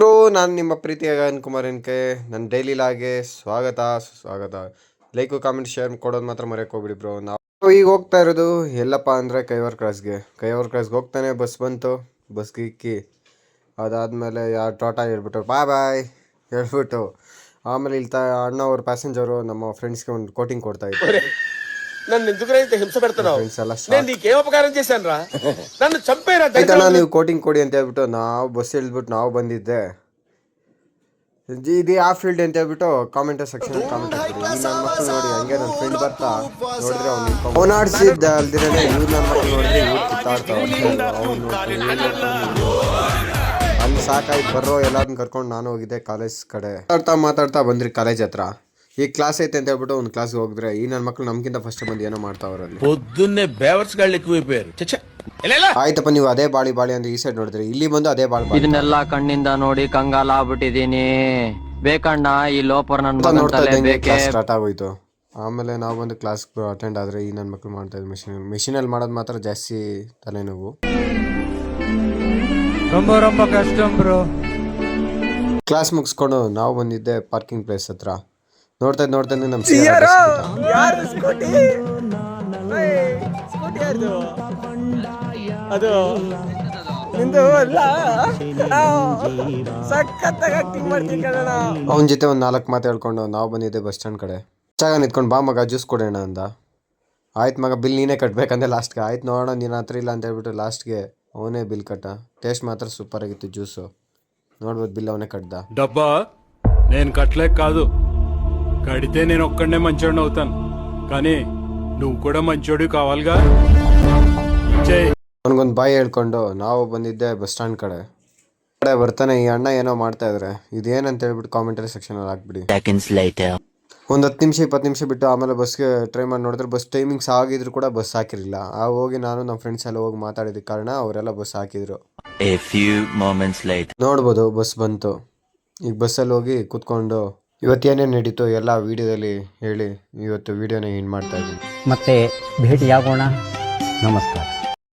ಗುರು, ನಾನು ನಿಮ್ಮ ಪ್ರೀತಿಯ ಗಗನ್ ಕುಮಾರ್ ಎನ್ಕೆ. ನನ್ನ ಡೈಲಿ ಲಾಗೆ ಸ್ವಾಗತ. ಲೈಕು ಕಾಮೆಂಟ್ ಶೇರ್ ಕೊಡೋದು ಮಾತ್ರ ಮರೆಯೋಕೆ ಹೋಗ್ಬಿಡಿ ಬ್ರೋ. ನಾವು ಈಗ ಹೋಗ್ತಾ ಇರೋದು ಎಲ್ಲಪ್ಪ ಅಂದರೆ ಕೈವಾರ ಕ್ರಾಸ್ಗೆ ಹೋಗ್ತಾನೆ ಬಸ್ ಬಂತು. ಬಸ್ಗೆ ಇಕ್ಕಿ ಅದಾದಮೇಲೆ ಯಾರು ಟೋಟಾ ಹೇಳ್ಬಿಟ್ಟು ಬಾಯ್ ಹೇಳ್ಬಿಟ್ಟು ಆಮೇಲೆ ಇಲ್ಲಿ ಅಣ್ಣ ಅವ್ರ ಪ್ಯಾಸೆಂಜರು ನಮ್ಮ ಫ್ರೆಂಡ್ಸ್ಗೆ ಒಂದು ಕೋಟಿಂಗ್ ಕೊಡ್ತಾ ಇದ್ದಾರೆ. ನೀವು ಕೋಟಿಂಗ್ ಕೊಡಿ ಅಂತ ಹೇಳ್ಬಿಟ್ಟು ನಾವು ಬಸ್ ಇಳಿದ್ಬಿಟ್ಟು ನಾವು ಬಂದಿದ್ದೆ. ಇದು ಯಾವ ಫೀಲ್ಡ್ ಅಂತ ಹೇಳ್ಬಿಟ್ಟು ಕಾಮೆಂಟ್ ಸೆಕ್ಷನ್ ಕಾಮೆಂಟ್ ಹಾಕ್ಬಿಡಿ. ಈ ನನ್ನ ಮಕ್ಕಳು ನೋಡಿ ಹಂಗೆ ನನ್ನ ಫ್ರೆಂಡ್ ಬರ್ತಾ ನೋಡಿದ್ರೆ ಅವ್ನು ಆಡ್ಸಿದ್ದ ಅಲ್ದಿರೇ ಇವ್ರು ನನ್ನ ಮಕ್ಕಳು ನೋಡಿದ್ರೆ ಇವ್ರು ಅಲ್ಲಿ ಸಾಕಾಯ್ತು ಬರ್ರೋ ಎಲ್ಲಾದನ್ನ ಕರ್ಕೊಂಡು ನಾನು ಹೋಗಿದ್ದೆ ಕಾಲೇಜ್ ಕಡೆ. ಮಾತಾಡ್ತಾ ಬಂದ್ರಿ ಕಾಲೇಜ್ ಹತ್ರ. ಈ ಕ್ಲಾಸ್ ಐತೆ ಅಂತ ಹೇಳ್ಬಿಟ್ಟು ಒಂದು ಕ್ಲಾಸ್ಗೆ ಹೋಗಿದ್ರೆ ಈ ನನ್ನ ಮಕ್ಳು ನಮ್ಗಿಂತ ಫಸ್ಟ್ ಬಂದು ಏನೋ ಮಾಡ್ತಾವ್ರಲ್ಲಿ. పొద్దున్నే ಆಯ್ತಪ್ಪ, ನೀವು ಅದೇ ಬಾಳಿ ಅಂದ್ರೆ ಈ ಸೈಡ್ ನೋಡಿದ್ರಿ, ಇಲ್ಲಿ ಬಂದು ಅದೇ ಬಾಳಿ ಇದನ್ನೆಲ್ಲ ಕಣ್ಣಿಂದ ನೋಡಿ ಕಂಗಾಲ ಆಗ್ಬಿಟ್ಟಿದೀನಿ. ಬೇಕಣ್ಣ ಈ ಲೋಪರ್ ಸ್ಟಾರ್ಟ್ ಆಗೋಯ್ತು. ಆಮೇಲೆ ನಾವು ಬಂದು ಕ್ಲಾಸ್ ಅಟೆಂಡ್ ಆದ್ರೆ ಈ ನನ್ನ ಮಕ್ಳು ಮಾಡ್ತಾ ಇದ್ರು ಮೆಷಿನಲ್ಲಿ ಮಾಡೋದು ಮಾತ್ರ ಜಾಸ್ತಿ ತಲೆನೋವು. ಕ್ಲಾಸ್ ಮುಗಿಸ್ಕೊಂಡು ನಾವು ಬಂದಿದ್ದೆ ಪಾರ್ಕಿಂಗ್ ಪ್ಲೇಸ್ ಹತ್ರ. ನೋಡ್ತಾ ನಮ್ಮ ಅದು ಅವನ ಜೊತೆ ಒಂದು 4 ಮಾತು ಹೇಳ್ಕೊಂಡು ನಾವು ಬಂದಿದ್ದೆ ಬಸ್ ಸ್ಟ್ಯಾಂಡ್ ಕಡೆ. ಜಾಗ ನಿಂತ್ಕೊಂಡು ಬಾ ಮಗ ಜ್ಯೂಸ್ ಕೊಡೋಣ ಅಂದ. ಆಯ್ತು ಮಗ ಬಿಲ್ ನೀನೇ ಕಟ್ಬೇಕಂದ್ರೆ ಲಾಸ್ಟ್ಗೆ ಆಯ್ತು ನೋಡೋಣ ನೀನು ಹತ್ರ ಇಲ್ಲ ಅಂತ ಹೇಳ್ಬಿಟ್ಟು ಲಾಸ್ಟ್ಗೆ ಅವನೇ ಬಿಲ್ ಕಟ್ಟ. ಟೇಸ್ಟ್ ಮಾತ್ರ ಸೂಪರ್ ಆಗಿತ್ತು ಜ್ಯೂಸು. ನೋಡ್ಬೋದು ಬಿಲ್ ಅವನೇ ಕಟ್ದ. డబ్బా నేను కట్టలేక కాదు, కడితే నేను ఒక్కడనే మంచోడిని అవుతాను, కానీ నువ్వు కూడా మంచోడు కావాలిగా. ಅವನಿಗೊಂದು ಬಾಯಿ ಹೇಳ್ಕೊಂಡು ನಾವು ಬಂದಿದ್ದೆ ಬಸ್ ಸ್ಟ್ಯಾಂಡ್ ಕಡೆ ಬರ್ತಾನೆ ಈ ಅಣ್ಣ ಏನೋ ಮಾಡ್ತಾ ಇದ್ರೆ ಇದೇನಂತ ಹೇಳ್ಬಿಟ್ಟು ಕಾಮೆಂಟರಿ ಸೆಕ್ಷನಲ್ಲಿ ಹಾಕ್ಬಿಡಿ. ಒಂದು 10 ನಿಮಿಷ 20 ನಿಮಿಷ ಬಿಟ್ಟು ಆಮೇಲೆ ಬಸ್ಗೆ ಟ್ರೈ ಮಾಡಿ ನೋಡಿದ್ರೆ ಬಸ್ ಟೈಮಿಂಗ್ಸ್ ಆಗಿದ್ರು ಕೂಡ ಬಸ್ ಹಾಕಿರಲಿಲ್ಲ. ಹೋಗಿ ನಾನು ನಮ್ಮ ಫ್ರೆಂಡ್ಸ್ ಎಲ್ಲ ಹೋಗಿ ಮಾತಾಡಿದ ಕಾರಣ ಅವರೆಲ್ಲ ಬಸ್ ಹಾಕಿದ್ರು. ನೋಡ್ಬೋದು ಬಸ್ ಬಂತು. ಈಗ ಬಸ್ಸಲ್ಲಿ ಹೋಗಿ ಕೂತ್ಕೊಂಡು ಇವತ್ತೇನೇನು ನಡೀತು ಎಲ್ಲ ವಿಡಿಯೋದಲ್ಲಿ ಹೇಳಿ ಇವತ್ತು ವಿಡಿಯೋನ ಎಂಡ್ ಮಾಡ್ತಾ ಇದ್ದೀನಿ. ಮತ್ತೆ ಭೇಟಿಯಾಗೋಣ. ನಮಸ್ಕಾರ.